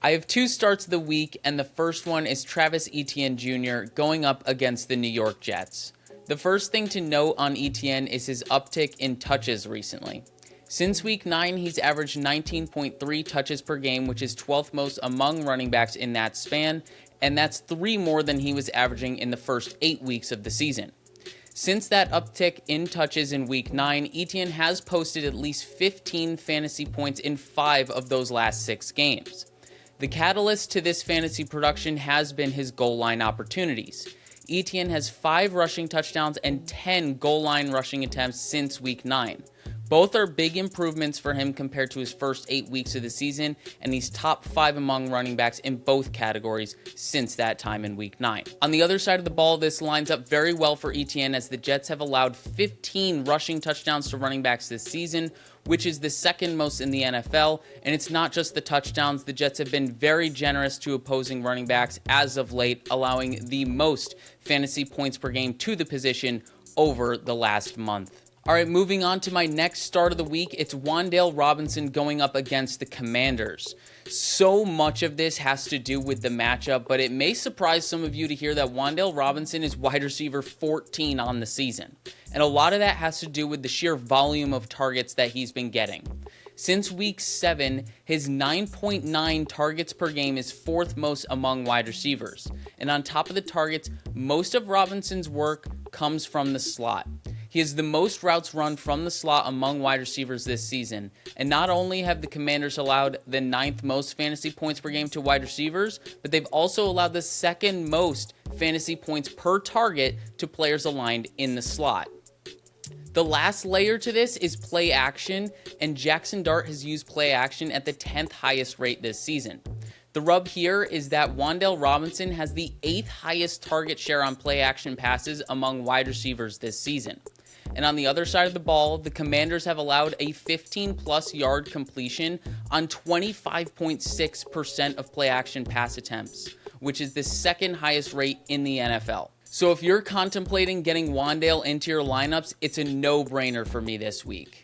I have two starts of the week, and the first one is Travis Etienne Jr. going up against the New York Jets. The first thing to note on Etienne is his uptick in touches recently. Since week 9, he's averaged 19.3 touches per game, which is 12th most among running backs in that span, and that's 3 more than he was averaging in the first 8 weeks of the season. Since that uptick in touches in week 9, Etienne has posted at least 15 fantasy points in 5 of those last 6 games. The catalyst to this fantasy production has been his goal line opportunities. Etienne has 5 rushing touchdowns and 10 goal line rushing attempts since week 9. Both are big improvements for him compared to his first 8 weeks of the season, and he's top 5 among running backs in both categories since that time in week 9. On the other side of the ball, this lines up very well for Etienne, as the Jets have allowed 15 rushing touchdowns to running backs this season, which is the second most in the NFL, and it's not just the touchdowns. The Jets have been very generous to opposing running backs as of late, allowing the most fantasy points per game to the position over the last month. All right, moving on to my next start of the week, it's Wan'Dale Robinson going up against the Commanders. So much of this has to do with the matchup, but it may surprise some of you to hear that Wan'Dale Robinson is wide receiver 14 on the season. And a lot of that has to do with the sheer volume of targets that he's been getting. Since week 7, his 9.9 targets per game is 4th most among wide receivers. And on top of the targets, most of Robinson's work comes from the slot. He has the most routes run from the slot among wide receivers this season. And not only have the Commanders allowed the 9th most fantasy points per game to wide receivers, but they've also allowed the 2nd most fantasy points per target to players aligned in the slot. The last layer to this is play action, and Jackson Dart has used play action at the 10th highest rate this season. The rub here is that Wan'Dale Robinson has the 8th highest target share on play action passes among wide receivers this season. And on the other side of the ball, the Commanders have allowed a 15-plus yard completion on 25.6% of play action pass attempts, which is the 2nd highest rate in the NFL. So if you're contemplating getting Wan'Dale into your lineups, it's a no-brainer for me this week.